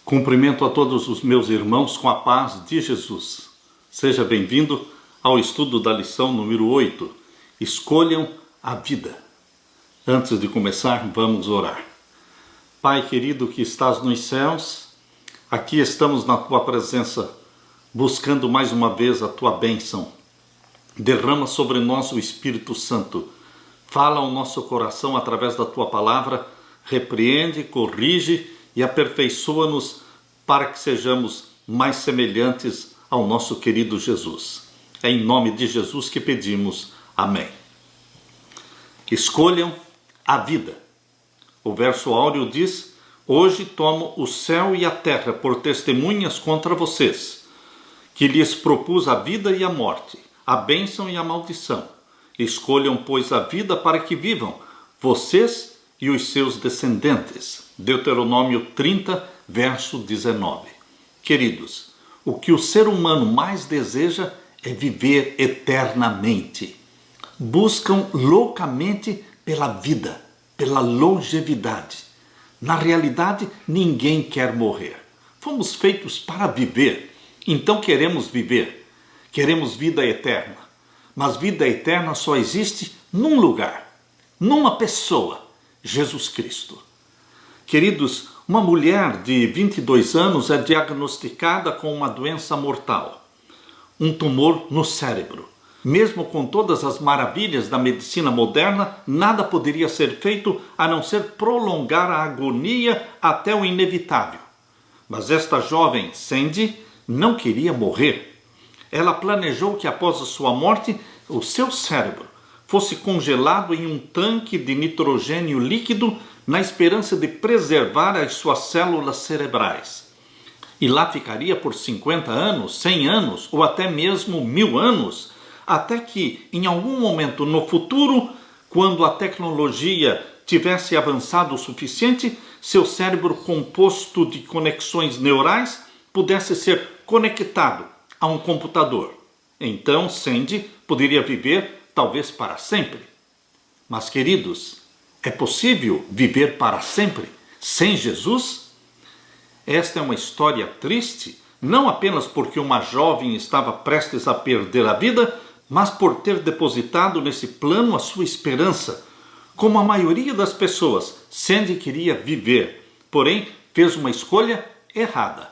Cumprimento a todos os meus irmãos com a paz de Jesus. Seja bem-vindo ao estudo da lição número 8. Escolham a vida. Antes de começar, vamos orar. Pai querido que estás nos céus, aqui estamos na Tua presença, buscando mais uma vez a Tua bênção. Derrama sobre nós o Espírito Santo. Fala ao nosso coração através da Tua palavra, repreende, corrige e aperfeiçoa-nos para que sejamos mais semelhantes ao nosso querido Jesus. É em nome de Jesus que pedimos. Amém. Escolham a vida. O verso áureo diz: hoje tomo o céu e a terra por testemunhas contra vocês, que lhes propus a vida e a morte, a bênção e a maldição. Escolham, pois, a vida para que vivam, vocês e os seus descendentes. Deuteronômio 30, verso 19. Queridos, o que o ser humano mais deseja é viver eternamente. Buscam loucamente pela vida, pela longevidade. Na realidade, ninguém quer morrer. Fomos feitos para viver, então queremos viver. Queremos vida eterna. Mas vida eterna só existe num lugar, numa pessoa: Jesus Cristo. Queridos, uma mulher de 22 anos é diagnosticada com uma doença mortal, um tumor no cérebro. Mesmo com todas as maravilhas da medicina moderna, nada poderia ser feito a não ser prolongar a agonia até o inevitável. Mas esta jovem, Sandy, não queria morrer. Ela planejou que após a sua morte, o seu cérebro fosse congelado em um tanque de nitrogênio líquido na esperança de preservar as suas células cerebrais. E lá ficaria por 50 anos, 100 anos ou até mesmo 1000 anos, até que, em algum momento no futuro, quando a tecnologia tivesse avançado o suficiente, seu cérebro composto de conexões neurais pudesse ser conectado a um computador. Então, Sandy poderia viver talvez para sempre. Mas, queridos, é possível viver para sempre sem Jesus? Esta é uma história triste, não apenas porque uma jovem estava prestes a perder a vida, mas por ter depositado nesse plano a sua esperança. Como a maioria das pessoas, Sandy queria viver, porém fez uma escolha errada.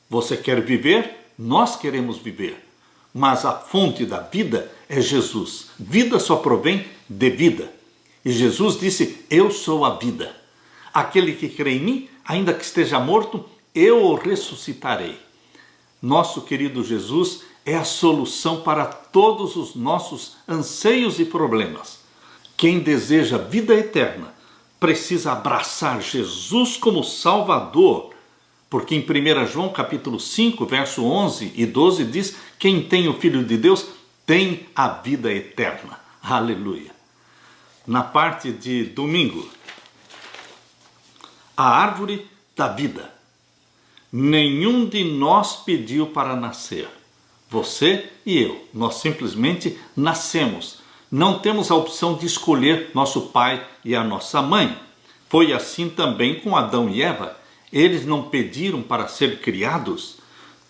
Você quer viver? Nós queremos viver. Mas a fonte da vida é Jesus. Vida só provém de vida. E Jesus disse: eu sou a vida. Aquele que crê em mim, ainda que esteja morto, eu o ressuscitarei. Nosso querido Jesus é a solução para todos os nossos anseios e problemas. Quem deseja vida eterna precisa abraçar Jesus como Salvador. Porque em 1 João capítulo 5, verso 11 e 12 diz: quem tem o Filho de Deus tem a vida eterna. Aleluia. Na parte de domingo, a árvore da vida. Nenhum de nós pediu para nascer. Você e eu, nós simplesmente nascemos. Não temos a opção de escolher nosso pai e a nossa mãe. Foi assim também com Adão e Eva. Eles não pediram para ser criados.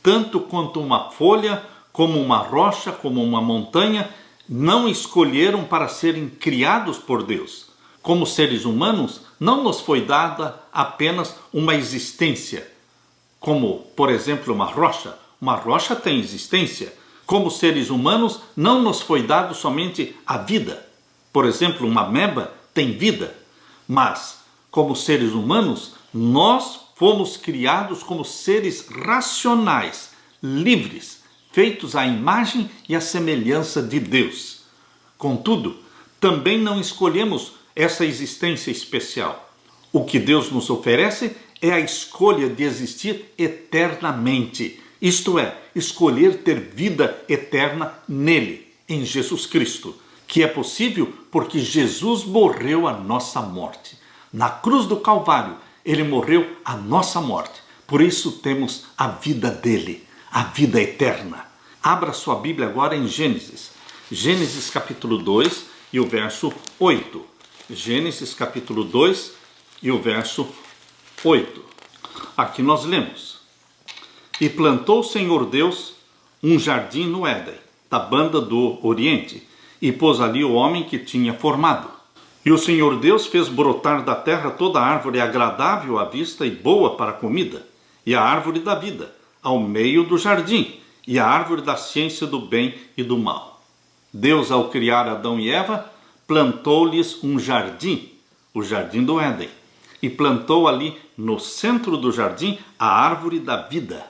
Tanto quanto uma folha, como uma rocha, como uma montanha, não escolheram para serem criados por Deus. Como seres humanos, não nos foi dada apenas uma existência. Como, por exemplo, uma rocha. Uma rocha tem existência. Como seres humanos, não nos foi dado somente a vida. Por exemplo, uma ameba tem vida. Mas, como seres humanos, nós fomos criados como seres racionais, livres, feitos à imagem e à semelhança de Deus. Contudo, também não escolhemos essa existência especial. O que Deus nos oferece é a escolha de existir eternamente. Isto é, escolher ter vida eterna nele, em Jesus Cristo, que é possível porque Jesus morreu a nossa morte. Na cruz do Calvário, ele morreu a nossa morte. Por isso temos a vida dele, a vida eterna. Abra sua Bíblia agora em Gênesis. Gênesis capítulo 2 e o verso 8. Gênesis capítulo 2 e o verso 8. Aqui nós lemos: e plantou o Senhor Deus um jardim no Éden, da banda do Oriente, e pôs ali o homem que tinha formado. E o Senhor Deus fez brotar da terra toda árvore agradável à vista e boa para a comida, e a árvore da vida, ao meio do jardim, e a árvore da ciência do bem e do mal. Deus, ao criar Adão e Eva, plantou-lhes um jardim, o jardim do Éden, e plantou ali no centro do jardim a árvore da vida.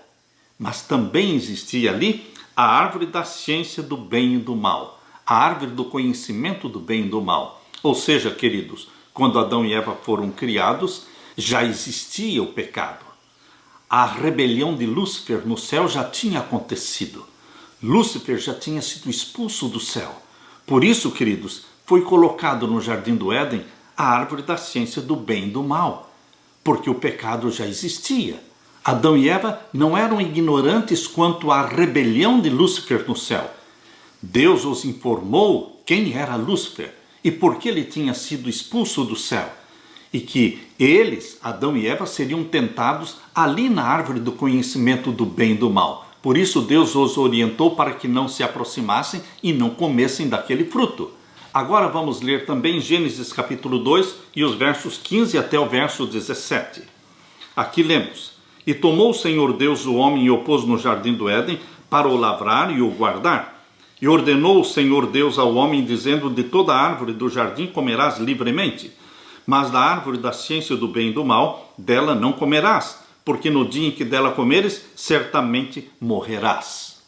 Mas também existia ali a árvore da ciência do bem e do mal, a árvore do conhecimento do bem e do mal. Ou seja, queridos, quando Adão e Eva foram criados, já existia o pecado. A rebelião de Lúcifer no céu já tinha acontecido. Lúcifer já tinha sido expulso do céu. Por isso, queridos, foi colocado no jardim do Éden a árvore da ciência do bem e do mal, porque o pecado já existia. Adão e Eva não eram ignorantes quanto à rebelião de Lúcifer no céu. Deus os informou quem era Lúcifer e por que ele tinha sido expulso do céu. E que eles, Adão e Eva, seriam tentados ali na árvore do conhecimento do bem e do mal. Por isso Deus os orientou para que não se aproximassem e não comessem daquele fruto. Agora vamos ler também Gênesis capítulo 2 e os versos 15 até o verso 17. Aqui lemos: e tomou o Senhor Deus o homem e o pôs no jardim do Éden para o lavrar e o guardar. E ordenou o Senhor Deus ao homem, dizendo: de toda árvore do jardim comerás livremente, mas da árvore da ciência do bem e do mal, dela não comerás, porque no dia em que dela comeres, certamente morrerás.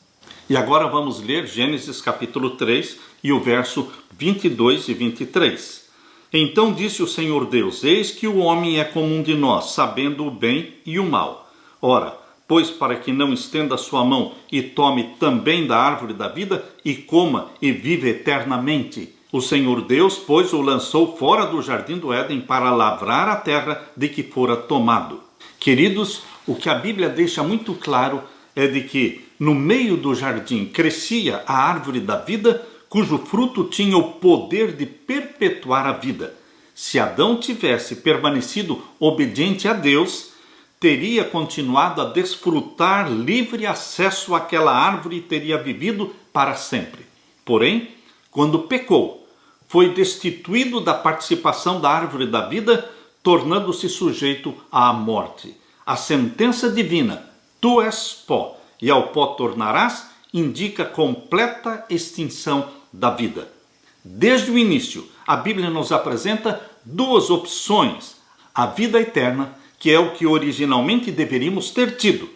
E agora vamos ler Gênesis capítulo 3 e o verso 22 e 23. Então disse o Senhor Deus: eis que o homem é como um de nós, sabendo o bem e o mal. Ora, pois para que não estenda a sua mão e tome também da árvore da vida e coma e viva eternamente. O Senhor Deus, pois, o lançou fora do jardim do Éden para lavrar a terra de que fora tomado. Queridos, o que a Bíblia deixa muito claro é de que no meio do jardim crescia a árvore da vida, cujo fruto tinha o poder de perpetuar a vida. Se Adão tivesse permanecido obediente a Deus, teria continuado a desfrutar livre acesso àquela árvore e teria vivido para sempre. Porém, quando pecou, foi destituído da participação da árvore da vida, tornando-se sujeito à morte. A sentença divina, tu és pó, e ao pó tornarás, indica completa extinção da vida. Desde o início, a Bíblia nos apresenta duas opções: a vida eterna, que é o que originalmente deveríamos ter tido,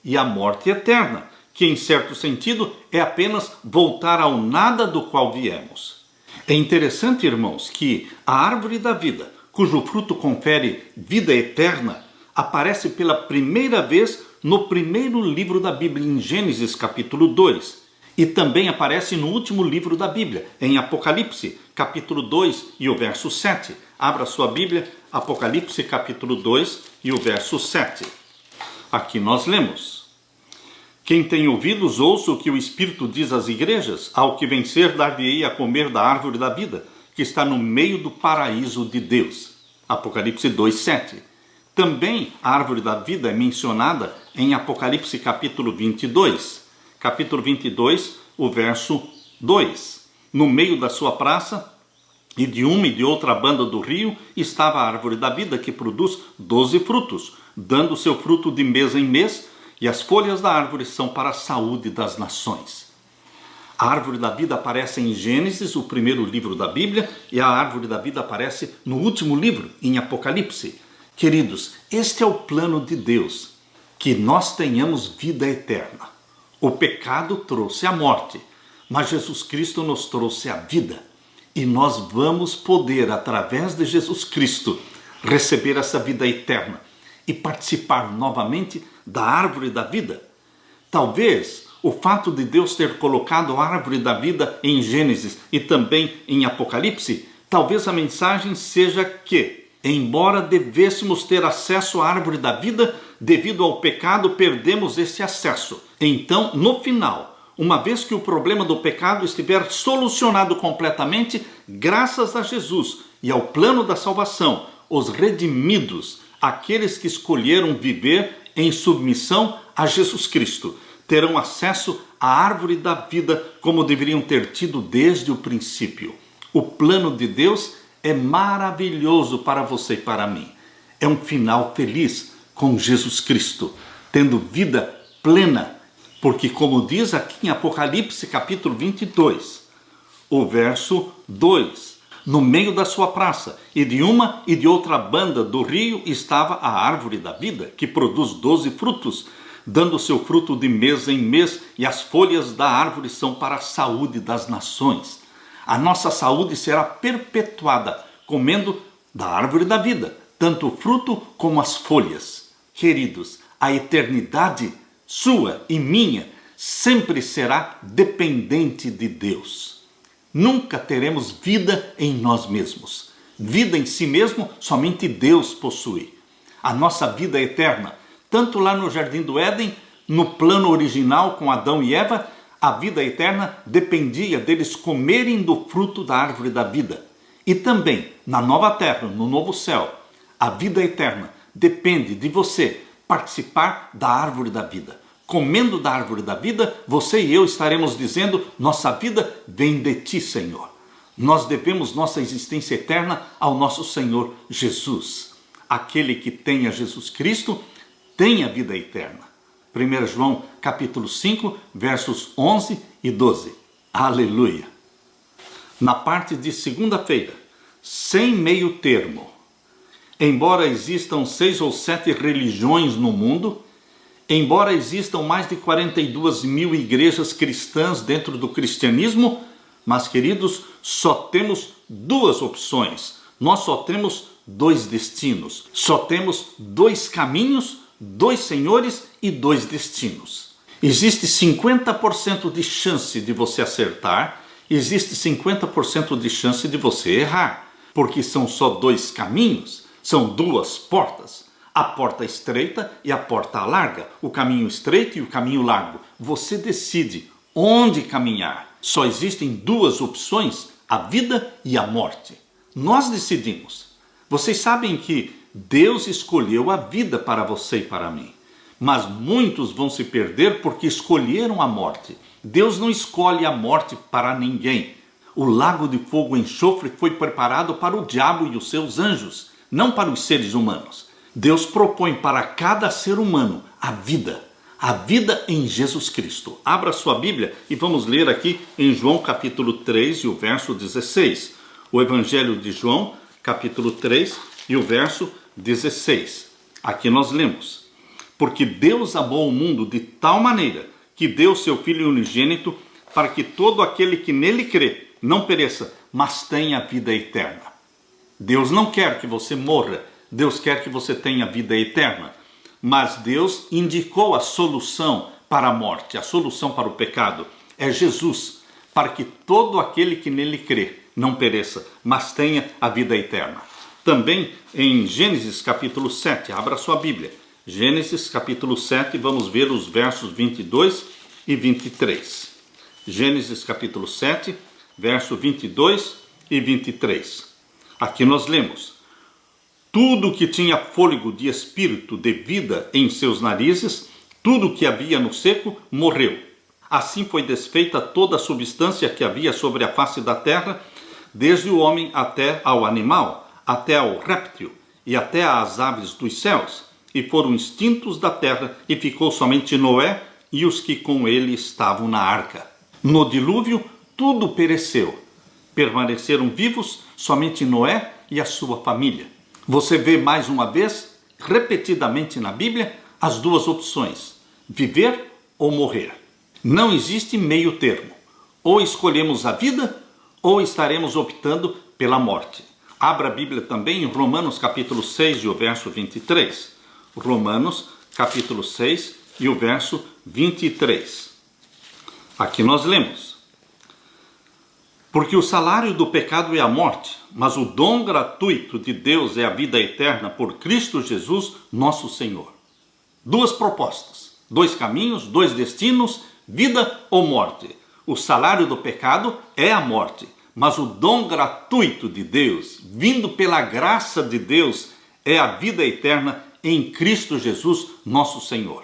e a morte eterna, que em certo sentido é apenas voltar ao nada do qual viemos. É interessante, irmãos, que a árvore da vida, cujo fruto confere vida eterna, aparece pela primeira vez no primeiro livro da Bíblia, em Gênesis capítulo 2, e também aparece no último livro da Bíblia, em Apocalipse capítulo 2 e o verso 7. Abra sua Bíblia, Apocalipse capítulo 2 e o verso 7. Aqui nós lemos: quem tem ouvidos, ouça o que o Espírito diz às igrejas. Ao que vencer, dar-lhe-ei a comer da árvore da vida, que está no meio do paraíso de Deus. Apocalipse 2, 7. Também a árvore da vida é mencionada em Apocalipse capítulo 22. Capítulo 22, o verso 2. No meio da sua praça, e de uma e de outra banda do rio, estava a árvore da vida, que produz 12 frutos, dando seu fruto de mês em mês, e as folhas da árvore são para a saúde das nações. A árvore da vida aparece em Gênesis, o primeiro livro da Bíblia, e a árvore da vida aparece no último livro, em Apocalipse. Queridos, este é o plano de Deus, que nós tenhamos vida eterna. O pecado trouxe a morte, mas Jesus Cristo nos trouxe a vida. E nós vamos poder, através de Jesus Cristo, receber essa vida eterna e participar novamente da árvore da vida. Talvez o fato de Deus ter colocado a árvore da vida em Gênesis e também em Apocalipse, talvez a mensagem seja que, embora devêssemos ter acesso à árvore da vida, devido ao pecado perdemos esse acesso. Então, no final, uma vez que o problema do pecado estiver solucionado completamente, graças a Jesus e ao plano da salvação, os redimidos, Aqueles que escolheram viver em submissão a Jesus Cristo terão acesso à árvore da vida como deveriam ter tido desde o princípio. O plano de Deus é maravilhoso para você e para mim. É um final feliz com Jesus Cristo, tendo vida plena, porque como diz aqui em Apocalipse capítulo 22, o verso 2, no meio da sua praça e de uma e de outra banda do rio estava a árvore da vida, que produz 12 frutos, dando seu fruto de mês em mês, e as folhas da árvore são para a saúde das nações. A nossa saúde será perpetuada comendo da árvore da vida, tanto o fruto como as folhas. Queridos, a eternidade sua e minha sempre será dependente de Deus. Nunca teremos vida em nós mesmos. Vida em si mesmo, somente Deus possui. A nossa vida eterna, tanto lá no Jardim do Éden, no plano original com Adão e Eva, a vida eterna dependia deles comerem do fruto da árvore da vida. E também, na nova terra, no novo céu, a vida eterna depende de você participar da árvore da vida. Comendo da árvore da vida, você e eu estaremos dizendo: nossa vida vem de ti, Senhor. Nós devemos nossa existência eterna ao nosso Senhor Jesus. Aquele que tem a Jesus Cristo tem a vida eterna. 1 João capítulo 5, versos 11 e 12. Aleluia! Na parte de segunda-feira, sem meio termo, embora existam 6 ou 7 religiões no mundo, embora existam mais de 42 mil igrejas cristãs dentro do cristianismo, mas, queridos, só temos 2 opções. Nós só temos 2 destinos. Só temos 2 caminhos, 2 senhores e 2 destinos. Existe 50% de chance de você acertar, existe 50% de chance de você errar, porque são só 2 caminhos, são 2 portas. A porta estreita e a porta larga, o caminho estreito e o caminho largo. Você decide onde caminhar. Só existem 2 opções, a vida e a morte. Nós decidimos. Vocês sabem que Deus escolheu a vida para você e para mim. Mas muitos vão se perder porque escolheram a morte. Deus não escolhe a morte para ninguém. O lago de fogo e enxofre foi preparado para o diabo e os seus anjos, não para os seres humanos. Deus propõe para cada ser humano a vida em Jesus Cristo. Abra sua Bíblia e vamos ler aqui em João capítulo 3 e o verso 16. O Evangelho de João, capítulo 3 e o verso 16. Aqui nós lemos: porque Deus amou o mundo de tal maneira que deu seu Filho unigênito, para que todo aquele que nele crê não pereça, mas tenha vida eterna. Deus não quer que você morra, Deus quer que você tenha vida eterna. Mas Deus indicou a solução para a morte, a solução para o pecado. É Jesus, para que todo aquele que nele crê não pereça, mas tenha a vida eterna. Também em Gênesis capítulo 7, abra sua Bíblia. Gênesis capítulo 7, vamos ver os versos 22 e 23. Gênesis capítulo 7, verso 22 e 23. Aqui nós lemos: tudo que tinha fôlego de espírito de vida em seus narizes, tudo que havia no seco, morreu. Assim foi desfeita toda a substância que havia sobre a face da terra, desde o homem até ao animal, até ao réptil e até às aves dos céus, e foram extintos da terra, e ficou somente Noé e os que com ele estavam na arca. No dilúvio tudo pereceu. Permaneceram vivos somente Noé e a sua família. Você vê mais uma vez, repetidamente na Bíblia, as 2 opções: viver ou morrer. Não existe meio termo. Ou escolhemos a vida, ou estaremos optando pela morte. Abra a Bíblia também em Romanos capítulo 6 e o verso 23. Romanos capítulo 6 e o verso 23. Aqui nós lemos: porque o salário do pecado é a morte, mas o dom gratuito de Deus é a vida eterna por Cristo Jesus, nosso Senhor. 2 propostas, 2 caminhos, 2 destinos, vida ou morte. O salário do pecado é a morte, mas o dom gratuito de Deus, vindo pela graça de Deus, é a vida eterna em Cristo Jesus, nosso Senhor.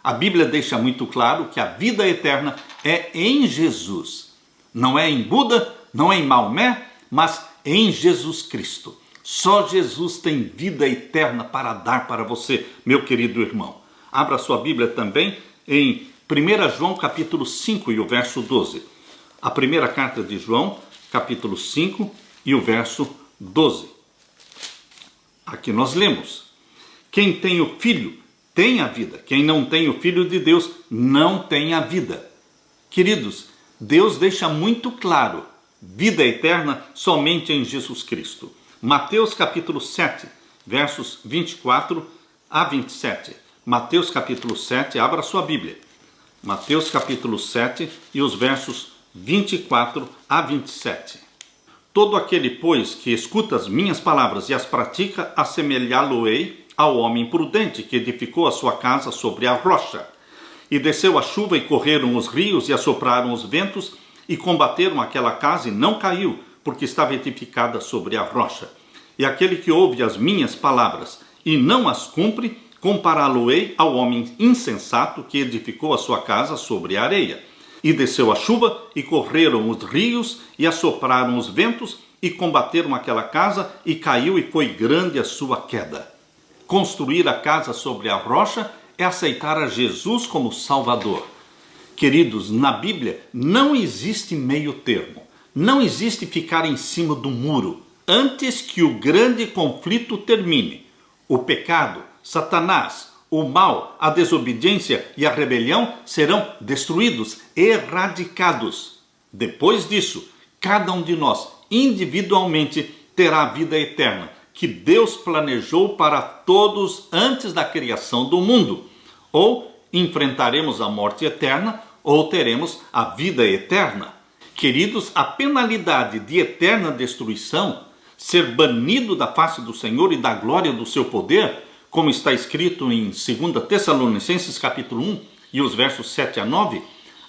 A Bíblia deixa muito claro que a vida eterna é em Jesus. Não é em Buda, não é em Maomé, mas em Jesus Cristo. Só Jesus tem vida eterna para dar para você, meu querido irmão. Abra sua Bíblia também em 1 João capítulo 5 e o verso 12. A primeira carta de João, capítulo 5 e o verso 12. Aqui nós lemos: quem tem o Filho tem a vida. Quem não tem o Filho de Deus não tem a vida. Queridos, Deus deixa muito claro: vida eterna somente em Jesus Cristo. Mateus capítulo 7, versos 24 a 27. Mateus capítulo 7, abra sua Bíblia. Mateus capítulo 7 e os versos 24 a 27. Todo aquele, pois, que escuta as minhas palavras e as pratica, assemelhá-lo-ei ao homem prudente que edificou a sua casa sobre a rocha. E desceu a chuva e correram os rios e assopraram os ventos e combateram aquela casa e não caiu, porque estava edificada sobre a rocha. E aquele que ouve as minhas palavras e não as cumpre, compará-lo-ei ao homem insensato que edificou a sua casa sobre a areia. E desceu a chuva e correram os rios e assopraram os ventos e combateram aquela casa e caiu e foi grande a sua queda. Construir a casa sobre a rocha é aceitar a Jesus como Salvador. Queridos, na Bíblia não existe meio termo. Não existe ficar em cima do muro antes que o grande conflito termine. O pecado, Satanás, o mal, a desobediência e a rebelião serão destruídos, erradicados. Depois disso, cada um de nós, individualmente, terá a vida eterna, que Deus planejou para todos antes da criação do mundo. Ou enfrentaremos a morte eterna, ou teremos a vida eterna. Queridos, a penalidade de eterna destruição, ser banido da face do Senhor e da glória do seu poder, como está escrito em 2 Tessalonicenses capítulo 1 e os versos 7 a 9,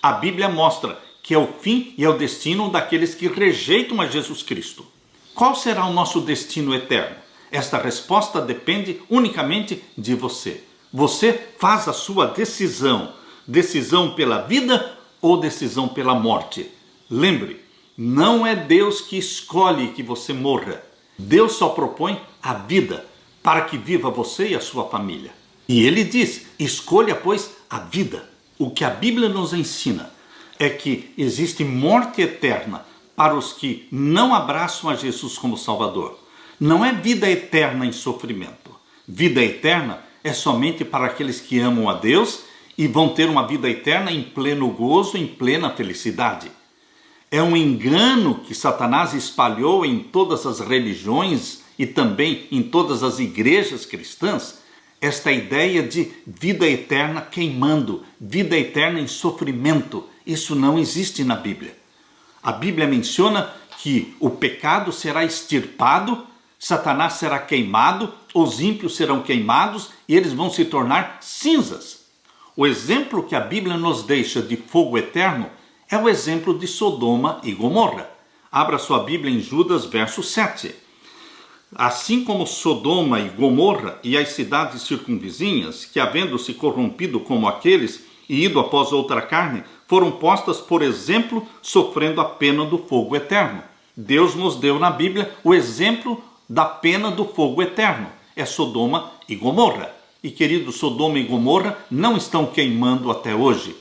a Bíblia mostra que é o fim e é o destino daqueles que rejeitam a Jesus Cristo. Qual será o nosso destino eterno? Esta resposta depende unicamente de você. Você faz a sua decisão. Decisão pela vida ou decisão pela morte. Lembre, não é Deus que escolhe que você morra. Deus só propõe a vida para que viva você e a sua família. E ele diz: escolha, pois, a vida. O que a Bíblia nos ensina é que existe morte eterna para os que não abraçam a Jesus como Salvador. Não é vida eterna em sofrimento. Vida eterna é somente para aqueles que amam a Deus e vão ter uma vida eterna em pleno gozo, em plena felicidade. É um engano que Satanás espalhou em todas as religiões e também em todas as igrejas cristãs, esta ideia de vida eterna queimando, vida eterna em sofrimento. Isso não existe na Bíblia. A Bíblia menciona que o pecado será extirpado, Satanás será queimado, os ímpios serão queimados e eles vão se tornar cinzas. O exemplo que a Bíblia nos deixa de fogo eterno é o exemplo de Sodoma e Gomorra. Abra sua Bíblia em Judas, verso 7. Assim como Sodoma e Gomorra e as cidades circunvizinhas, que havendo se corrompido como aqueles e ido após outra carne, foram postas por exemplo, sofrendo a pena do fogo eterno. Deus nos deu na Bíblia o exemplo da pena do fogo eterno. É Sodoma e Gomorra. E querido, Sodoma e Gomorra não estão queimando até hoje.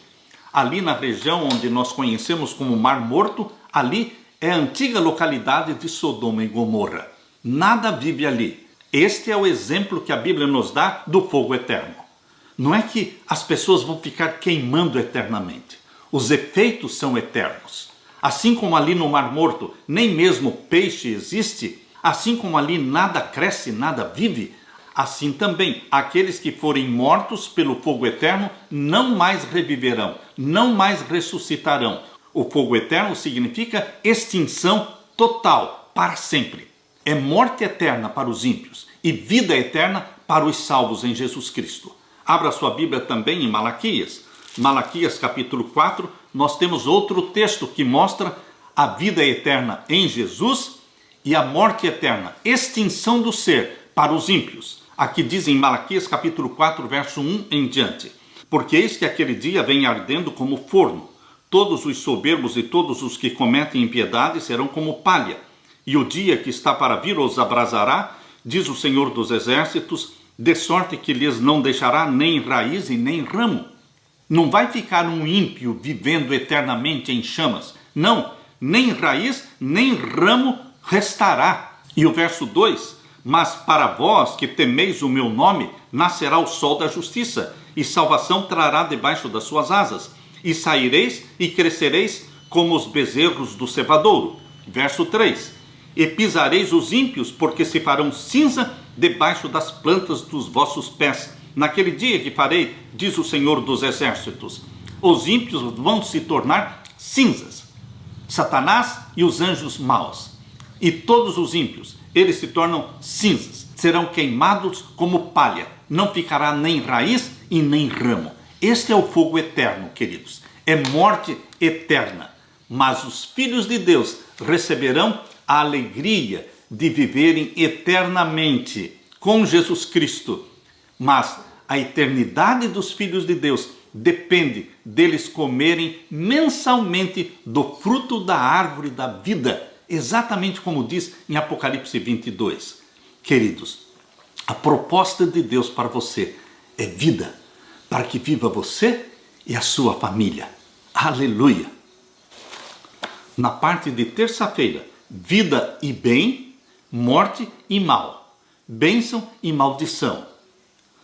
Ali na região onde nós conhecemos como Mar Morto, ali é a antiga localidade de Sodoma e Gomorra. Nada vive ali. Este é o exemplo que a Bíblia nos dá do fogo eterno. Não é que as pessoas vão ficar queimando eternamente. Os efeitos são eternos. Assim como ali no Mar Morto nem mesmo peixe existe, assim como ali nada cresce, nada vive, assim também aqueles que forem mortos pelo fogo eterno não mais reviverão, não mais ressuscitarão. O fogo eterno significa extinção total, para sempre. É morte eterna para os ímpios e vida eterna para os salvos em Jesus Cristo. Abra sua Bíblia também em Malaquias. Malaquias capítulo 4, nós temos outro texto que mostra a vida eterna em Jesus e a morte eterna, extinção do ser para os ímpios. Aqui diz em Malaquias capítulo 4, verso 1 em diante: porque eis que aquele dia vem ardendo como forno, todos os soberbos e todos os que cometem impiedade serão como palha, e o dia que está para vir os abrasará, diz o Senhor dos Exércitos, de sorte que lhes não deixará nem raiz e nem ramo. Não vai ficar um ímpio vivendo eternamente em chamas. Não, nem raiz, nem ramo restará. E o verso 2: mas para vós que temeis o meu nome, nascerá o sol da justiça, e salvação trará debaixo das suas asas. E saireis e crescereis como os bezerros do cevadouro. Verso 3: e pisareis os ímpios, porque se farão cinza debaixo das plantas dos vossos pés. Naquele dia que farei, diz o Senhor dos Exércitos, os ímpios vão se tornar cinzas. Satanás e os anjos maus, e todos os ímpios, eles se tornam cinzas, serão queimados como palha, não ficará nem raiz e nem ramo. Este é o fogo eterno, queridos, é morte eterna. Mas os filhos de Deus receberão a alegria de viverem eternamente com Jesus Cristo. Mas a eternidade dos filhos de Deus depende deles comerem mensalmente do fruto da árvore da vida, exatamente como diz em Apocalipse 22. Queridos, a proposta de Deus para você é vida, para que viva você e a sua família. Aleluia! Na parte de terça-feira, vida e bem, morte e mal, bênção e maldição.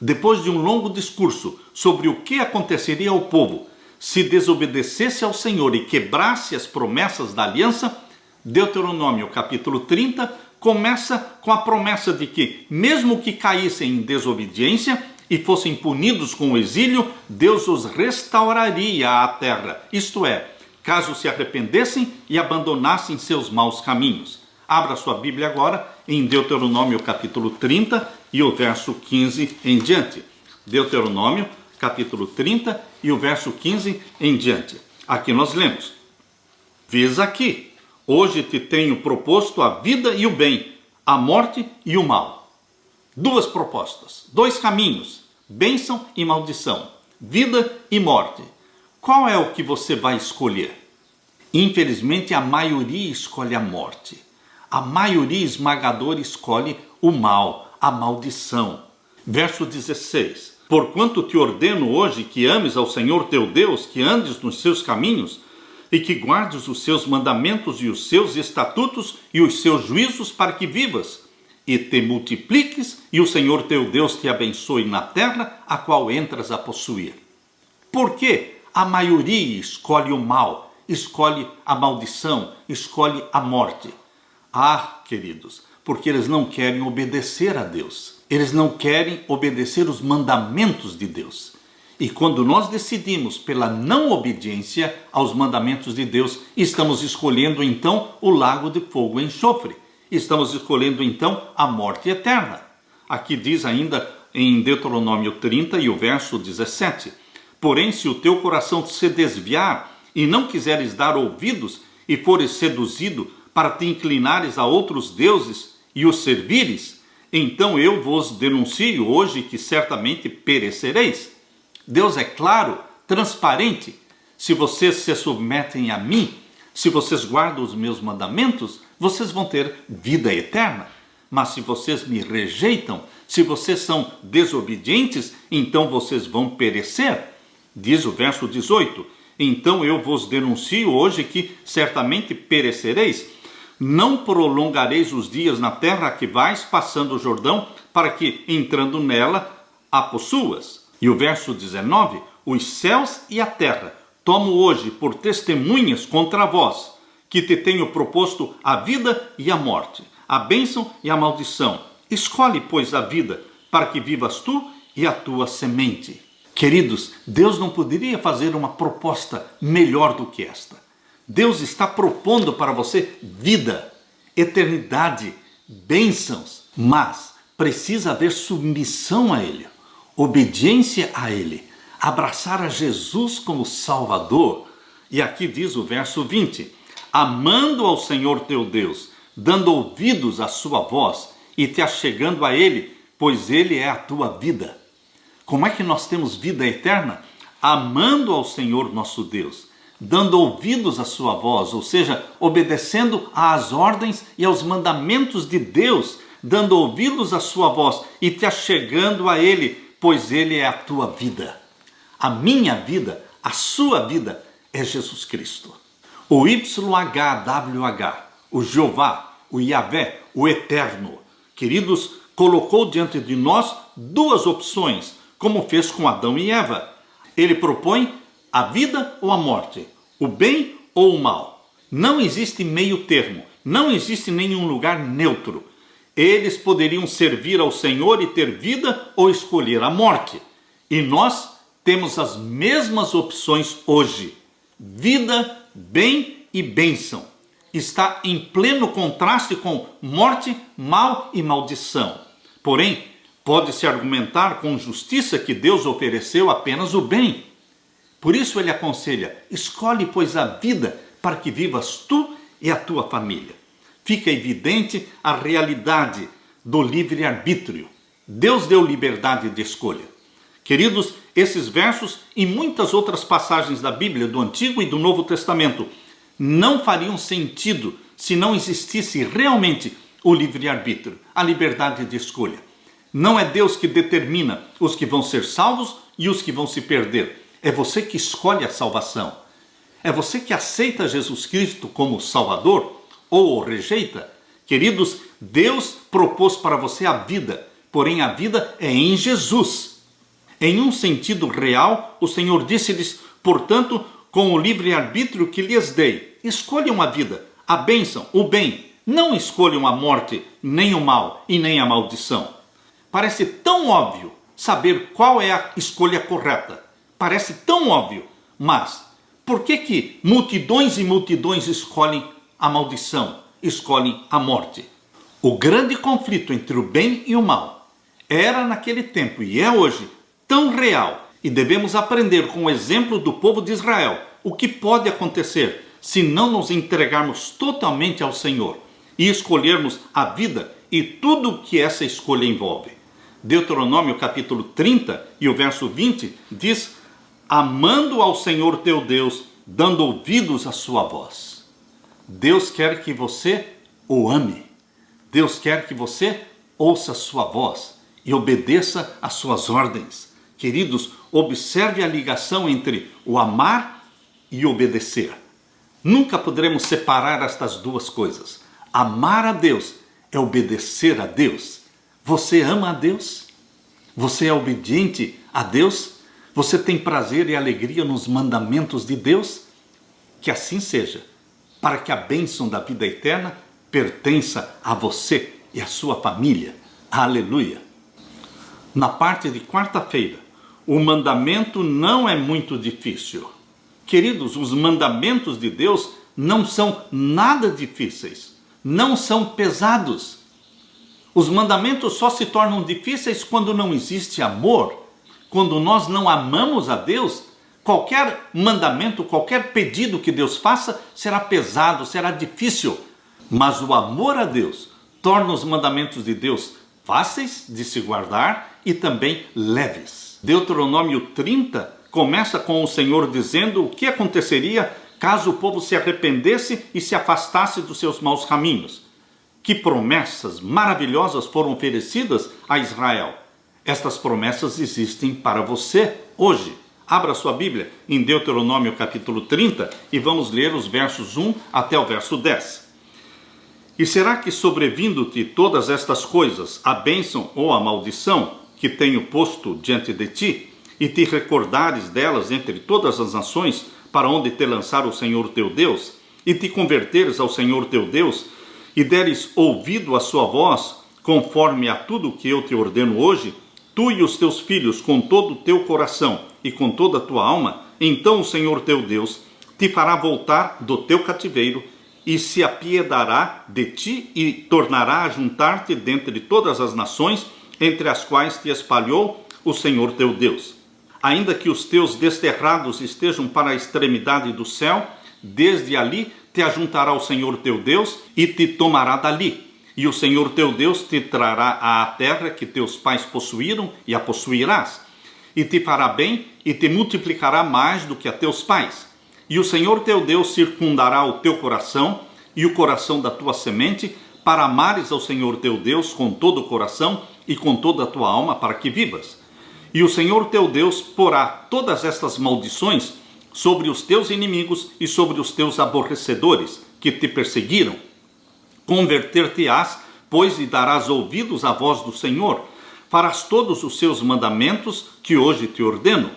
Depois de um longo discurso sobre o que aconteceria ao povo se desobedecesse ao Senhor e quebrasse as promessas da aliança, Deuteronômio capítulo 30 começa com a promessa de que, mesmo que caíssem em desobediência e fossem punidos com o exílio, Deus os restauraria à terra, isto é, caso se arrependessem e abandonassem seus maus caminhos. Abra sua Bíblia agora em Deuteronômio capítulo 30 e o verso 15 em diante. Deuteronômio capítulo 30 e o verso 15 em diante. Aqui nós lemos: vês aqui, hoje te tenho proposto a vida e o bem, a morte e o mal. Duas propostas, dois caminhos, bênção e maldição, vida e morte. Qual é o que você vai escolher? Infelizmente, a maioria escolhe a morte. A maioria esmagadora escolhe o mal, a maldição. Verso 16: porquanto te ordeno hoje que ames ao Senhor teu Deus, que andes nos seus caminhos, e que guardes os seus mandamentos e os seus estatutos e os seus juízos, para que vivas, e te multipliques, e o Senhor teu Deus te abençoe na terra, a qual entras a possuir. Por que a maioria escolhe o mal, escolhe a maldição, escolhe a morte? Ah, queridos, porque eles não querem obedecer a Deus. Eles não querem obedecer os mandamentos de Deus. E quando nós decidimos pela não obediência aos mandamentos de Deus, estamos escolhendo então o lago de fogo e enxofre. Estamos escolhendo então a morte eterna. Aqui diz ainda em Deuteronômio 30 e o verso 17: porém, se o teu coração se desviar e não quiseres dar ouvidos e fores seduzido para te inclinares a outros deuses e os servires, então eu vos denuncio hoje que certamente perecereis. Deus é claro, transparente. Se vocês se submetem a mim, se vocês guardam os meus mandamentos, vocês vão ter vida eterna. Mas se vocês me rejeitam, se vocês são desobedientes, então vocês vão perecer. Diz o verso 18: então eu vos denuncio hoje que certamente perecereis. Não prolongareis os dias na terra que vais passando o Jordão, para que, entrando nela, a possuas. E o verso 19: os céus e a terra tomo hoje por testemunhas contra vós, que te tenho proposto a vida e a morte, a bênção e a maldição. Escolhe, pois, a vida, para que vivas tu e a tua semente. Queridos, Deus não poderia fazer uma proposta melhor do que esta. Deus está propondo para você vida, eternidade, bênçãos, mas precisa haver submissão a Ele, obediência a Ele, abraçar a Jesus como Salvador. E aqui diz o verso 20: amando ao Senhor teu Deus, dando ouvidos à sua voz e te achegando a Ele, pois Ele é a tua vida. Como é que nós temos vida eterna? Amando ao Senhor nosso Deus, dando ouvidos à sua voz, ou seja, obedecendo às ordens e aos mandamentos de Deus, dando ouvidos à sua voz e te achegando a Ele, pois Ele é a tua vida. A minha vida, a sua vida é Jesus Cristo. O YHWH, o Jeová, o Yahvé, o Eterno, queridos, colocou diante de nós duas opções, como fez com Adão e Eva. Ele propõe a vida ou a morte, o bem ou o mal. Não existe meio termo, não existe nenhum lugar neutro. Eles poderiam servir ao Senhor e ter vida ou escolher a morte. E nós temos as mesmas opções hoje. Vida, bem e bênção. Está em pleno contraste com morte, mal e maldição. Porém, pode-se argumentar com justiça que Deus ofereceu apenas o bem. Por isso ele aconselha, escolhe, pois, a vida para que vivas tu e a tua família. Fica evidente a realidade do livre-arbítrio. Deus deu liberdade de escolha. Queridos, esses versos e muitas outras passagens da Bíblia, do Antigo e do Novo Testamento, não fariam sentido se não existisse realmente o livre-arbítrio, a liberdade de escolha. Não é Deus que determina os que vão ser salvos e os que vão se perder. É você que escolhe a salvação. É você que aceita Jesus Cristo como Salvador ou o rejeita. Queridos, Deus propôs para você a vida, porém a vida é em Jesus. Em um sentido real, o Senhor disse-lhes, portanto, com o livre-arbítrio que lhes dei, escolham a vida, a bênção, o bem. Não escolham a morte, nem o mal e nem a maldição. Parece tão óbvio saber qual é a escolha correta. Parece tão óbvio, mas por que multidões e multidões escolhem a maldição, escolhem a morte? O grande conflito entre o bem e o mal era naquele tempo e é hoje tão real, e devemos aprender com o exemplo do povo de Israel o que pode acontecer se não nos entregarmos totalmente ao Senhor e escolhermos a vida e tudo o que essa escolha envolve. Deuteronômio capítulo 30 e o verso 20 diz, amando ao Senhor teu Deus, dando ouvidos à sua voz. Deus quer que você o ame. Deus quer que você ouça a sua voz e obedeça às suas ordens. Queridos, observe a ligação entre o amar e obedecer. Nunca poderemos separar estas duas coisas. Amar a Deus é obedecer a Deus. Você ama a Deus? Você é obediente a Deus? Você tem prazer e alegria nos mandamentos de Deus? Que assim seja, para que a bênção da vida eterna pertença a você e a sua família. Aleluia! Na parte de quarta-feira, o mandamento não é muito difícil. Queridos, os mandamentos de Deus não são nada difíceis, não são pesados. Os mandamentos só se tornam difíceis quando não existe amor. Quando nós não amamos a Deus, qualquer mandamento, qualquer pedido que Deus faça será pesado, será difícil. Mas o amor a Deus torna os mandamentos de Deus fáceis de se guardar e também leves. Deuteronômio 30 começa com o Senhor dizendo o que aconteceria caso o povo se arrependesse e se afastasse dos seus maus caminhos. Que promessas maravilhosas foram oferecidas a Israel. Estas promessas existem para você hoje. Abra sua Bíblia em Deuteronômio capítulo 30 e vamos ler os versos 1 até o verso 10. E será que sobrevindo-te todas estas coisas, a bênção ou a maldição que tenho posto diante de ti, e te recordares delas entre todas as nações, para onde te lançar o Senhor teu Deus, e te converteres ao Senhor teu Deus, e deres ouvido à sua voz, conforme a tudo que eu te ordeno hoje, tu e os teus filhos com todo o teu coração e com toda a tua alma, então o Senhor teu Deus te fará voltar do teu cativeiro e se apiedará de ti e tornará a juntar-te dentre todas as nações entre as quais te espalhou o Senhor teu Deus. Ainda que os teus desterrados estejam para a extremidade do céu, desde ali te ajuntará o Senhor teu Deus e te tomará dali, E o Senhor teu Deus te trará à terra que teus pais possuíram, e a possuirás. E te fará bem, e te multiplicará mais do que a teus pais. E o Senhor teu Deus circundará o teu coração, e o coração da tua semente, para amares ao Senhor teu Deus com todo o coração, e com toda a tua alma, para que vivas. E o Senhor teu Deus porá todas estas maldições sobre os teus inimigos, e sobre os teus aborrecedores, que te perseguiram. Converter-te-ás, pois, e darás ouvidos à voz do Senhor. Farás todos os seus mandamentos que hoje te ordeno.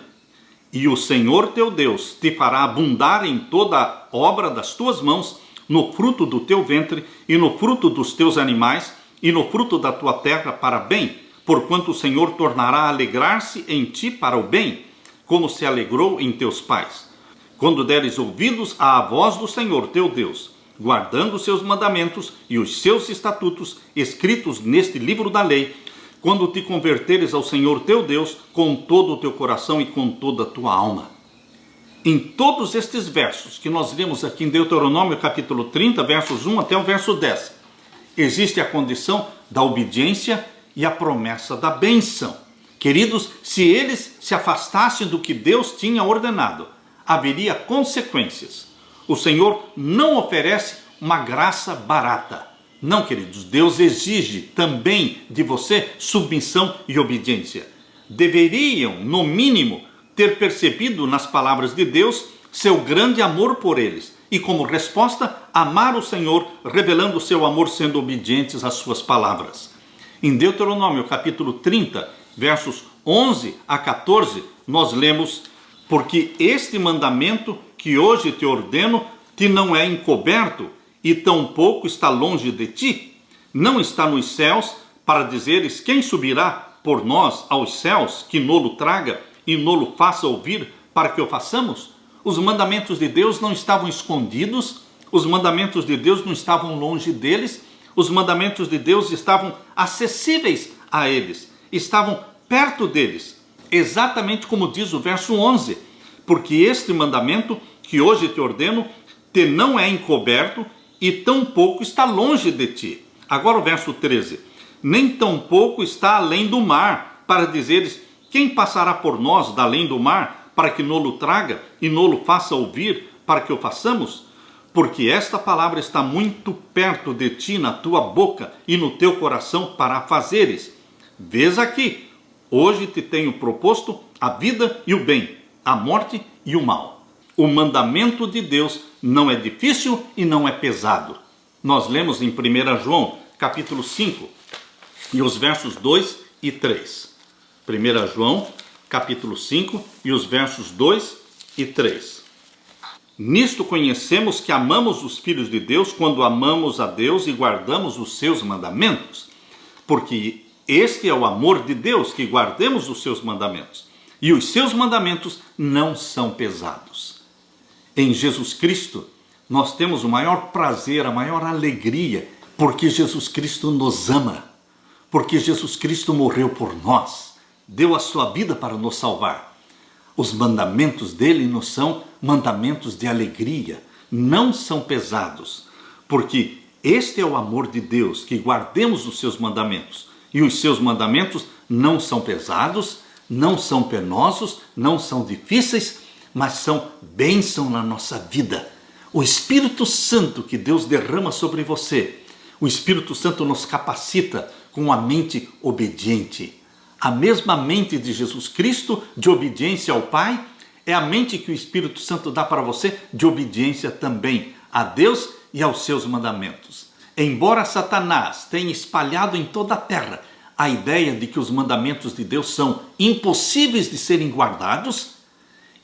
E o Senhor teu Deus te fará abundar em toda a obra das tuas mãos, no fruto do teu ventre, e no fruto dos teus animais, e no fruto da tua terra para bem, porquanto o Senhor tornará a alegrar-se em ti para o bem, como se alegrou em teus pais. Quando deres ouvidos à voz do Senhor teu Deus, guardando os seus mandamentos e os seus estatutos escritos neste livro da lei, quando te converteres ao Senhor teu Deus com todo o teu coração e com toda a tua alma. Em todos estes versos que nós lemos aqui em Deuteronômio capítulo 30, versos 1 até o verso 10, existe a condição da obediência e a promessa da bênção. Queridos, se eles se afastassem do que Deus tinha ordenado, haveria consequências. O Senhor não oferece uma graça barata. Não, queridos, Deus exige também de você submissão e obediência. Deveriam, no mínimo, ter percebido nas palavras de Deus seu grande amor por eles e, como resposta, amar o Senhor, revelando seu amor sendo obedientes às suas palavras. Em Deuteronômio capítulo 30, versos 11 a 14, nós lemos: porque este mandamento que hoje te ordeno te não é encoberto, e tampouco está longe de ti. Não está nos céus, para dizeres: quem subirá por nós aos céus, que nolo traga e nolo faça ouvir, para que o façamos? Os mandamentos de Deus não estavam escondidos, os mandamentos de Deus não estavam longe deles, os mandamentos de Deus estavam acessíveis a eles, estavam perto deles, exatamente como diz o verso 11: porque este mandamento que hoje te ordeno te não é encoberto, e tampouco está longe de ti. Agora o verso 13: nem tampouco está além do mar, para dizeres: quem passará por nós da além do mar, para que nolo traga e nolo faça ouvir, para que o façamos? Porque esta palavra está muito perto de ti, na tua boca e no teu coração, para a fazeres. Vês aqui, hoje te tenho proposto a vida e o bem, a morte e o mal. O mandamento de Deus não é difícil e não é pesado. Nós lemos em 1 João, capítulo 5, e os versos 2 e 3. 1 João, capítulo 5, e os versos 2 e 3. Nisto conhecemos que amamos os filhos de Deus, quando amamos a Deus e guardamos os seus mandamentos. Porque este é o amor de Deus, que guardemos os seus mandamentos. E os seus mandamentos não são pesados. Em Jesus Cristo, nós temos o maior prazer, a maior alegria, porque Jesus Cristo nos ama, porque Jesus Cristo morreu por nós, deu a sua vida para nos salvar. Os mandamentos dele não são mandamentos de alegria, não são pesados, porque este é o amor de Deus, que guardemos os seus mandamentos, e os seus mandamentos não são pesados, não são penosos, não são difíceis, mas são bênção na nossa vida. O Espírito Santo que Deus derrama sobre você, o Espírito Santo nos capacita com a mente obediente. A mesma mente de Jesus Cristo, de obediência ao Pai, é a mente que o Espírito Santo dá para você, de obediência também a Deus e aos seus mandamentos. Embora Satanás tenha espalhado em toda a terra a ideia de que os mandamentos de Deus são impossíveis de serem guardados,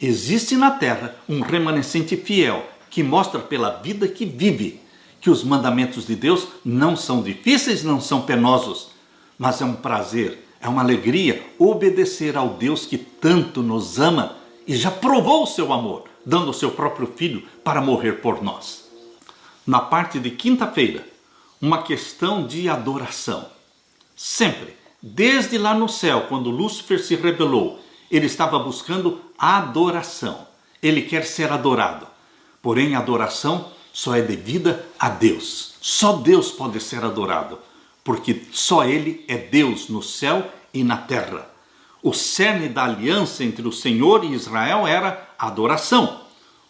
existe na terra um remanescente fiel que mostra pela vida que vive que os mandamentos de Deus não são difíceis, não são penosos, mas é um prazer, é uma alegria obedecer ao Deus que tanto nos ama e já provou o seu amor, dando o seu próprio Filho para morrer por nós. Na parte de quinta-feira, uma questão de adoração. Sempre, desde lá no céu, quando Lúcifer se rebelou, ele estava buscando adoração. Ele quer ser adorado. Porém, a adoração só é devida a Deus. Só Deus pode ser adorado. porque só Ele é Deus no céu e na terra. O cerne da aliança entre o Senhor e Israel era a adoração.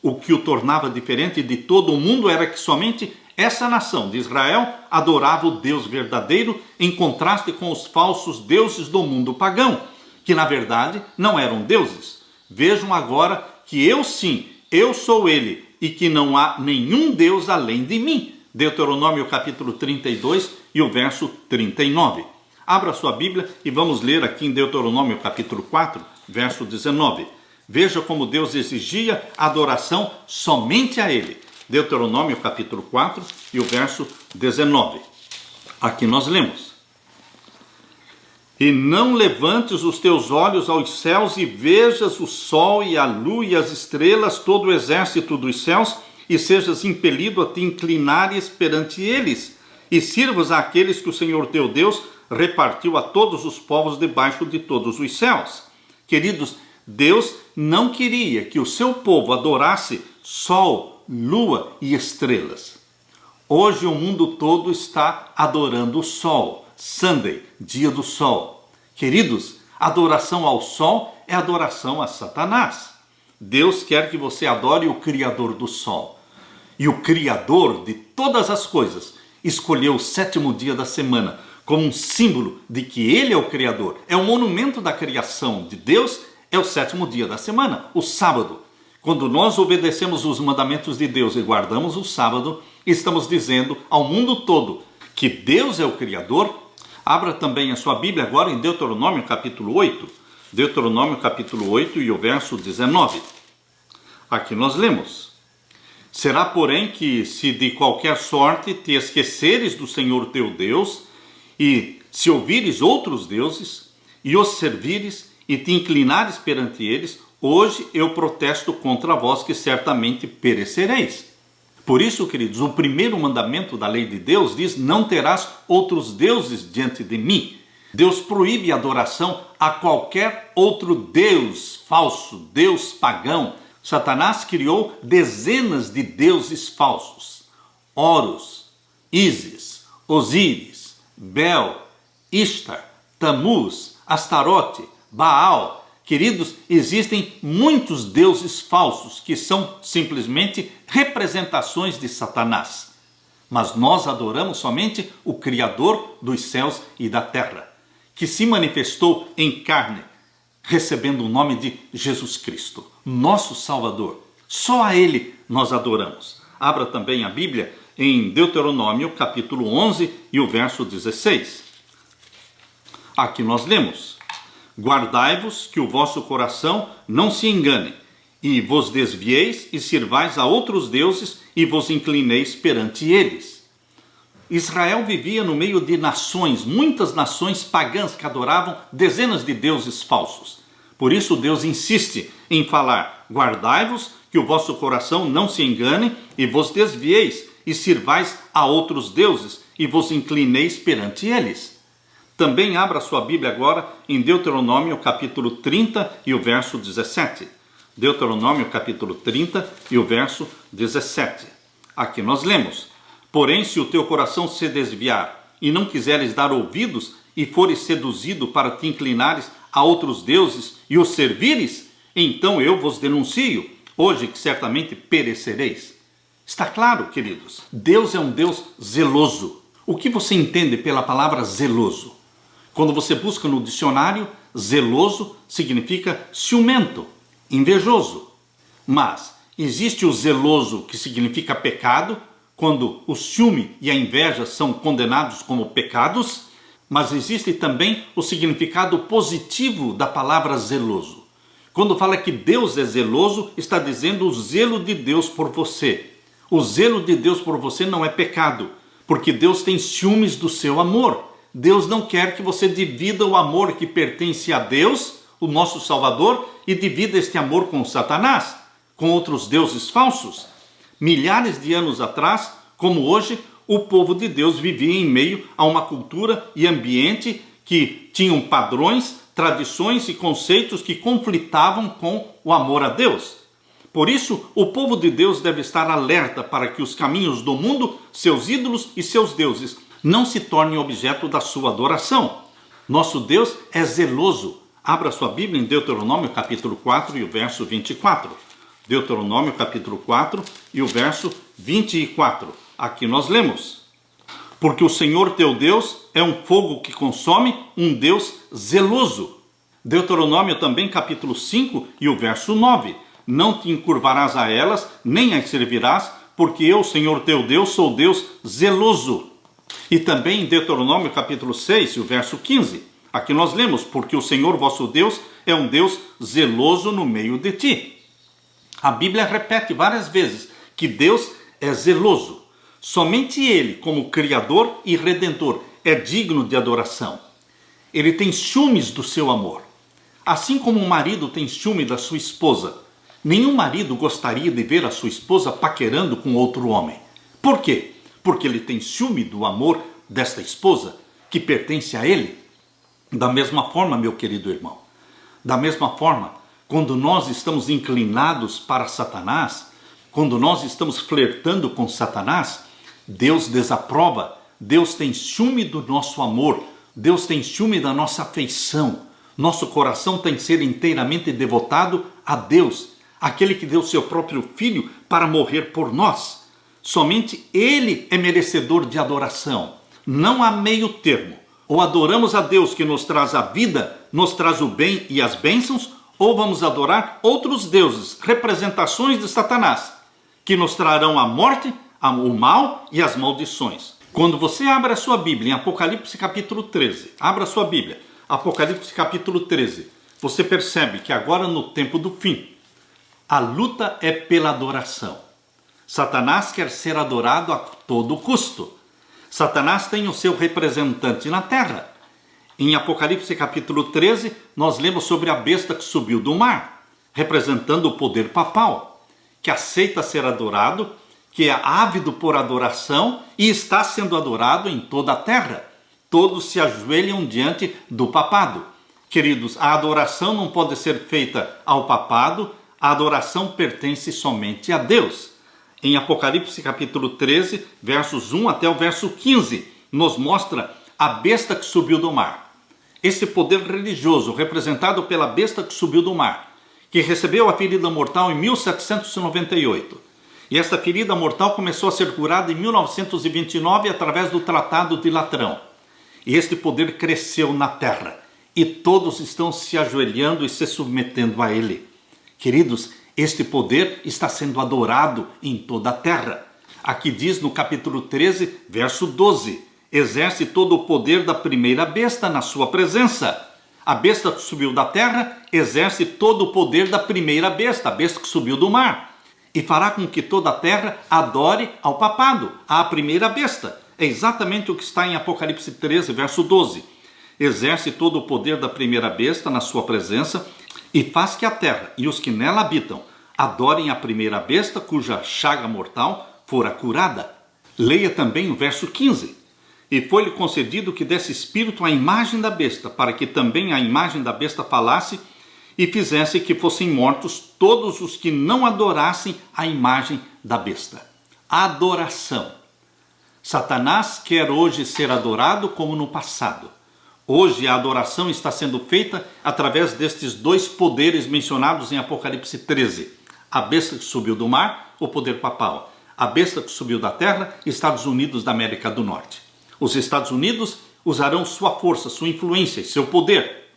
O que o tornava diferente de todo o mundo era que somente essa nação de Israel adorava o Deus verdadeiro, em contraste com os falsos deuses do mundo pagão, que na verdade não eram deuses. Vejam agora que eu sim, eu sou Ele, e que não há nenhum Deus além de mim. Deuteronômio capítulo 32 e o verso 39. Abra sua Bíblia e vamos ler aqui em Deuteronômio capítulo 4, verso 19. Veja como Deus exigia adoração somente a Ele. Deuteronômio capítulo 4 e o verso 19. Aqui nós lemos: E não levantes os teus olhos aos céus e vejas o sol e a lua e as estrelas, todo o exército dos céus, e sejas impelido a te inclinares perante eles, e sirvas àqueles que o Senhor teu Deus repartiu a todos os povos debaixo de todos os céus. Queridos, Deus não queria que o seu povo adorasse sol, lua e estrelas. Hoje o mundo todo está adorando o sol, Sunday, dia do sol. Queridos, adoração ao sol é adoração a Satanás. Deus quer que você adore o Criador do sol. E o Criador de todas as coisas escolheu o sétimo dia da semana como um símbolo de que Ele é o Criador. É o monumento da criação de Deus, é o sétimo dia da semana, o sábado. Quando nós obedecemos os mandamentos de Deus e guardamos o sábado, estamos dizendo ao mundo todo que Deus é o Criador. Abra também a sua Bíblia agora em Deuteronômio capítulo 8. Deuteronômio capítulo 8 e o verso 19. Aqui nós lemos: Será, porém, que se de qualquer sorte te esqueceres do Senhor teu Deus, e se ouvires outros deuses, e os servires, e te inclinares perante eles, hoje eu protesto contra vós que certamente perecereis. Por isso, queridos, o primeiro mandamento da lei de Deus diz: não terás outros deuses diante de mim. Deus proíbe a adoração a qualquer outro deus falso, deus pagão. Satanás criou dezenas de deuses falsos: Horus, Ísis, Osíris, Bel, Ishtar, Tamuz, Astarote, Baal. Queridos, existem muitos deuses falsos que são simplesmente representações de Satanás. Mas nós adoramos somente o Criador dos céus e da terra, que se manifestou em carne, recebendo o nome de Jesus Cristo, nosso Salvador. Só a Ele nós adoramos. Abra também a Bíblia em Deuteronômio capítulo 11 e o verso 16. Aqui nós lemos: Guardai-vos que o vosso coração não se engane, e vos desvieis e sirvais a outros deuses e vos inclineis perante eles. Israel vivia no meio de nações, muitas nações pagãs que adoravam dezenas de deuses falsos. Por isso Deus insiste em falar: guardai-vos que o vosso coração não se engane, e vos desvieis e sirvais a outros deuses e vos inclineis perante eles. Também abra sua Bíblia agora em Deuteronômio capítulo 30 e o verso 17. Deuteronômio capítulo 30 e o verso 17. Aqui nós lemos: Porém, se o teu coração se desviar e não quiseres dar ouvidos e fores seduzido para te inclinares a outros deuses e os servires, então eu vos denuncio, hoje que certamente perecereis. Está claro, queridos? Deus é um Deus zeloso. O que você entende pela palavra zeloso? Quando você busca no dicionário, zeloso significa ciumento, invejoso. Mas existe o zeloso, que significa pecado, quando o ciúme e a inveja são condenados como pecados. Mas existe também o significado positivo da palavra zeloso. Quando fala que Deus é zeloso, está dizendo o zelo de Deus por você. O zelo de Deus por você não é pecado, porque Deus tem ciúmes do seu amor. Deus não quer que você divida o amor que pertence a Deus, o nosso Salvador, e divida este amor com Satanás, com outros deuses falsos. Milhares de anos atrás, como hoje, o povo de Deus vivia em meio a uma cultura e ambiente que tinham padrões, tradições e conceitos que conflitavam com o amor a Deus. Por isso, o povo de Deus deve estar alerta para que os caminhos do mundo, seus ídolos e seus deuses, não se torne objeto da sua adoração. Nosso Deus é zeloso. Abra sua Bíblia em Deuteronômio capítulo 4 e o verso 24. Deuteronômio capítulo 4 e o verso 24. Aqui nós lemos: porque o Senhor teu Deus é um fogo que consome, um Deus zeloso. Deuteronômio também capítulo 5 e o verso 9. Não te encurvarás a elas, nem as servirás, porque eu, Senhor teu Deus, sou Deus zeloso. E também em Deuteronômio capítulo 6 e o verso 15. Aqui nós lemos: porque o Senhor vosso Deus é um Deus zeloso no meio de ti. A Bíblia repete várias vezes que Deus é zeloso. Somente Ele, como Criador e Redentor, é digno de adoração. Ele tem ciúmes do seu amor. Assim como um marido tem ciúme da sua esposa, nenhum marido gostaria de ver a sua esposa paquerando com outro homem. Por quê? Porque ele tem ciúme do amor desta esposa que pertence a ele. Da mesma forma, meu querido irmão, da mesma forma, quando nós estamos inclinados para Satanás, quando nós estamos flertando com Satanás, Deus desaprova, Deus tem ciúme do nosso amor, Deus tem ciúme da nossa afeição. Nosso coração tem que ser inteiramente devotado a Deus, aquele que deu seu próprio Filho para morrer por nós. Somente Ele é merecedor de adoração. Não há meio termo. Ou adoramos a Deus que nos traz a vida, nos traz o bem e as bênçãos, ou vamos adorar outros deuses, representações de Satanás, que nos trarão a morte, o mal e as maldições. Quando você abre a sua Bíblia em Apocalipse capítulo 13, abra a sua Bíblia, Apocalipse capítulo 13, você percebe que agora no tempo do fim, a luta é pela adoração. Satanás quer ser adorado a todo custo. Satanás tem o seu representante na terra. Em Apocalipse capítulo 13, nós lemos sobre a besta que subiu do mar, representando o poder papal, que aceita ser adorado, que é ávido por adoração e está sendo adorado em toda a terra. Todos se ajoelham diante do papado. Queridos, a adoração não pode ser feita ao papado, a adoração pertence somente a Deus. Em Apocalipse capítulo 13, versos 1 até o verso 15, nos mostra a besta que subiu do mar. Esse poder religioso, representado pela besta que subiu do mar, que recebeu a ferida mortal em 1798. E esta ferida mortal começou a ser curada em 1929 através do Tratado de Latrão. E este poder cresceu na terra. E todos estão se ajoelhando e se submetendo a ele. Queridos, este poder está sendo adorado em toda a terra. Aqui diz no capítulo 13, verso 12. Exerce todo o poder da primeira besta na sua presença. A besta que subiu da terra exerce todo o poder da primeira besta, a besta que subiu do mar. E fará com que toda a terra adore ao papado, à primeira besta. É exatamente o que está em Apocalipse 13, verso 12. Exerce todo o poder da primeira besta na sua presença e faz que a terra e os que nela habitam adorem a primeira besta cuja chaga mortal fora curada. Leia também o verso 15. E foi-lhe concedido que desse espírito à imagem da besta, para que também a imagem da besta falasse e fizesse que fossem mortos todos os que não adorassem a imagem da besta. Adoração. Satanás quer hoje ser adorado como no passado. Hoje a adoração está sendo feita através destes dois poderes mencionados em Apocalipse 13. A besta que subiu do mar, o poder papal. A besta que subiu da terra, Estados Unidos da América do Norte. Os Estados Unidos usarão sua força, sua influência e seu poder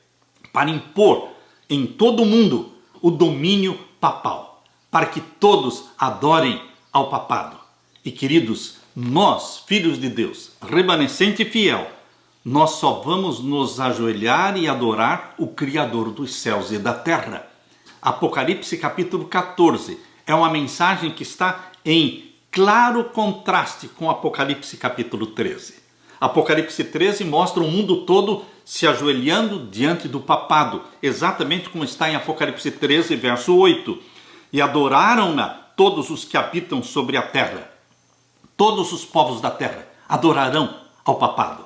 para impor em todo o mundo o domínio papal, para que todos adorem ao papado. E queridos, nós, filhos de Deus, remanescente e fiel, nós só vamos nos ajoelhar e adorar o Criador dos céus e da terra. Apocalipse capítulo 14 é uma mensagem que está em claro contraste com Apocalipse capítulo 13. Apocalipse 13 mostra o mundo todo se ajoelhando diante do papado, exatamente como está em Apocalipse 13, verso 8. E adoraram-na todos os que habitam sobre a terra. Todos os povos da terra adorarão ao papado.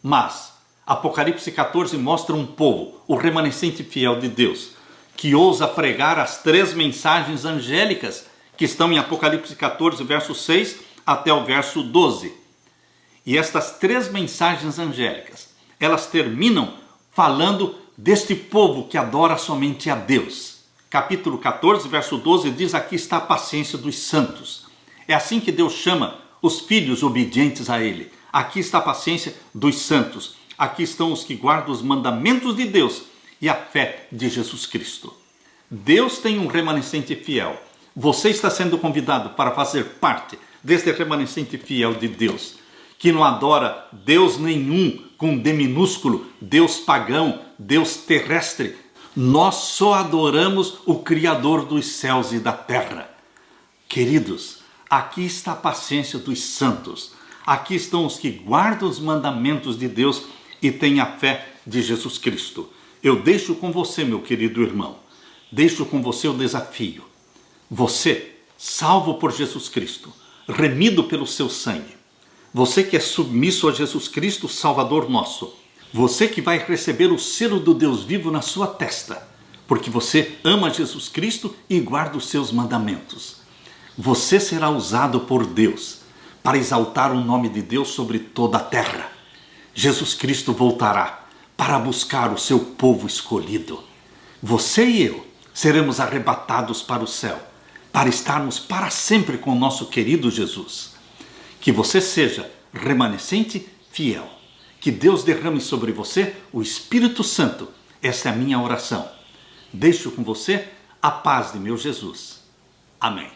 Mas Apocalipse 14 mostra um povo, o remanescente fiel de Deus, que ousa pregar as três mensagens angélicas que estão em Apocalipse 14, verso 6 até o verso 12. E estas 3 mensagens angélicas, elas terminam falando deste povo que adora somente a Deus. Capítulo 14, verso 12 diz: aqui está a paciência dos santos. É assim que Deus chama os filhos obedientes a Ele. Aqui está a paciência dos santos. Aqui estão os que guardam os mandamentos de Deus e a fé de Jesus Cristo. Deus tem um remanescente fiel. Você está sendo convidado para fazer parte deste remanescente fiel de Deus, que não adora Deus nenhum com D minúsculo, Deus pagão, Deus terrestre. Nós só adoramos o Criador dos céus e da terra. Queridos, aqui está a paciência dos santos. Aqui estão os que guardam os mandamentos de Deus e têm a fé de Jesus Cristo. Eu deixo com você, meu querido irmão, deixo com você o desafio. Você, salvo por Jesus Cristo, remido pelo seu sangue, você que é submisso a Jesus Cristo, Salvador nosso, você que vai receber o selo do Deus vivo na sua testa, porque você ama Jesus Cristo e guarda os seus mandamentos. Você será usado por Deus para exaltar o nome de Deus sobre toda a terra. Jesus Cristo voltará para buscar o seu povo escolhido. Você e eu seremos arrebatados para o céu, para estarmos para sempre com o nosso querido Jesus. Que você seja remanescente fiel. Que Deus derrame sobre você o Espírito Santo. Essa é a minha oração. Deixo com você a paz de meu Jesus. Amém.